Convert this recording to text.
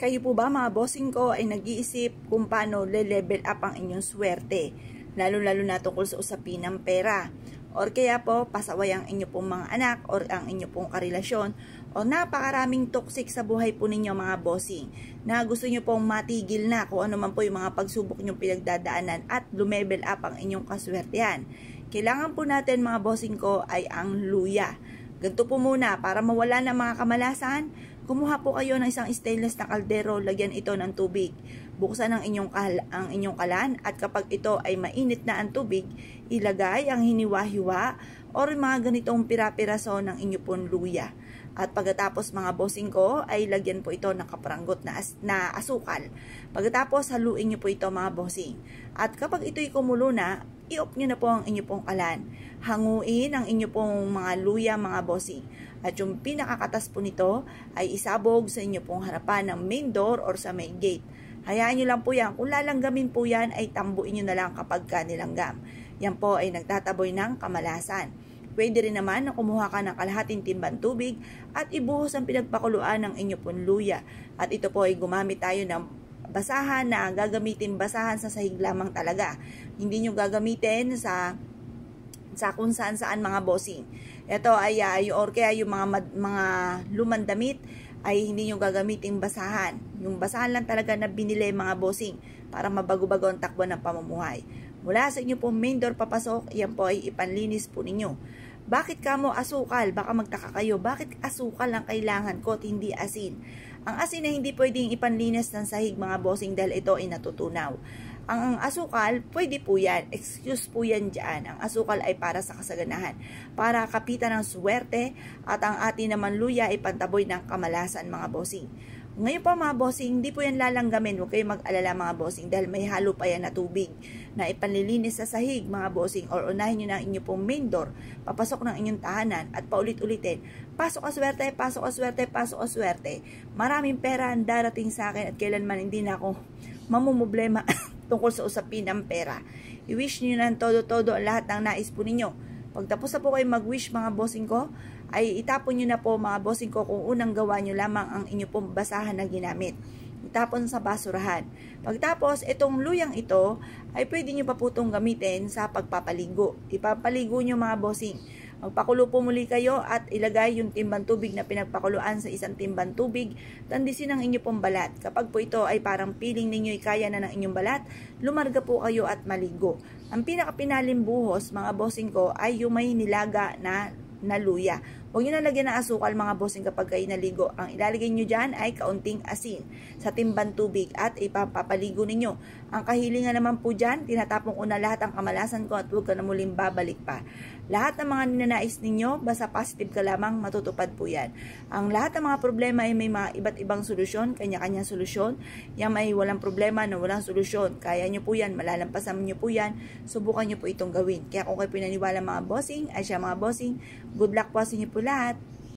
Kayo po ba mga bossing ko ay nag-iisip kung paano le-level up ang inyong swerte? Lalo-lalo na tungkol sa usapin ng pera. Or kaya po pasaway ang inyo pong mga anak or ang inyo pong karelasyon o napakaraming toxic sa buhay po ninyo mga bossing na gusto nyo pong matigil na kung ano man po yung mga pagsubok nyong pinagdadaanan at lumevel up ang inyong kaswertehan. Kailangan po natin mga bossing ko ay ang luya. Ganito po muna, para mawala ng mga kamalasan, kumuha po kayo ng isang stainless na kaldero, lagyan ito ng tubig. Buksan ang inyong kalan at kapag ito ay mainit na ang tubig, ilagay ang hiniwa-hiwa or mga ganitong pira-piraso ng inyong pong luya. At pagkatapos mga bossing ko ay lagyan po ito ng kaparanggot na asukal. Pagkatapos haluin nyo po ito mga bossing. At kapag ito'y kumulo na, i-off nyo na po ang inyong pong kalan. Hanguin ang inyong pong mga luya mga bossing. At yung pinakakatas po nito ay isabog sa inyong pong harapan ng main door or sa main gate. Hayaan nyo lang po yan. Kung lalanggamin po yan ay tambuin nyo na lang kapag nilanggam. Yan po ay nagtataboy ng kamalasan. Pwede rin naman na kumuha ka ng kalahating timbang tubig at ibuhos ang pinagpakuluan ng inyong pong luya. At ito po ay gumamit tayo ng basahan na gagamitin basahan sa sahig lamang talaga. Hindi nyo gagamitin sa kung saan mga bossing. Ito ay or kaya yung mga lumang damit ay hindi nyo gagamitin basahan. Yung basahan lang talaga na binili mga bossing para mabago-bago ang takbo ng pamumuhay. Mula sa inyo pong main door papasok, yan po ay ipanlinis po ninyo. Bakit kamo asukal? Baka magtaka kayo, bakit asukal ang kailangan ko at hindi asin? Ang asin ay hindi pwedeng ipanlinis ng sahig mga bossing dahil ito ay natutunaw. Ang asukal, pwede po yan. Excuse po yan dyan. Ang asukal ay para sa kasaganahan. Para kapitan ng swerte at ang atin naman luya ay pantaboy ng kamalasan mga bossing. Ngayon po mga bossing, hindi po yan lalanggamin. Huwag kayong mag-alala mga bossing dahil may halo pa yan na tubig na ipanlilinis sa sahig mga bossing or unahin nyo na ang inyong pong main door, papasok ng inyong tahanan at paulit-ulitin. Pasok ang swerte, pasok ang swerte, pasok ang swerte. Maraming pera ang darating sa akin at kailanman hindi na ako mamumblema tungkol sa usapin ng pera. I-wish nyo na todo-todo ang lahat ng nais po ninyo. Pagtapos na po kayo mag-wish mga bossing ko, ay itapon nyo na po mga bossing ko kung unang gawa nyo lamang ang inyo pong basahan na ginamit. Itapon sa basurahan. Pagtapos, itong luyang ito ay pwede nyo pa po itong gamitin sa pagpapaligo. Ipapaligo nyo mga bossing. Magpakulo po muli kayo at ilagay yung timbang tubig na pinagpakuluan sa isang timbang tubig. Tandisin ang inyo pong balat. Kapag po ito ay parang feeling ninyo kaya na ng inyong balat, lumarga po kayo at maligo. Ang pinakapinalim buhos mga bossing ko ay yung may nilaga na luya. Huwag nyo na lagyan ng asukal mga bossing kapag kayo naligo. Ang ilalagay nyo dyan ay kaunting asin sa timbang tubig at ipapaligo ninyo. Ang kahilingan naman po dyan, tinatapong ko na lahat ang kamalasan ko at huwag ka na muling babalik pa. Lahat ng mga ninanais ninyo, basta positive ka lamang, matutupad po yan. Ang lahat ng mga problema ay may mga iba't ibang solusyon, kanya-kanyang solusyon. Yan ay walang problema na walang solusyon. Kaya nyo po yan, malalampasan nyo po yan, subukan nyo po itong gawin. Kaya kung kayo pinaniwala mga bossing, ay siya mga bossing, good luck po sa inyo po lahat.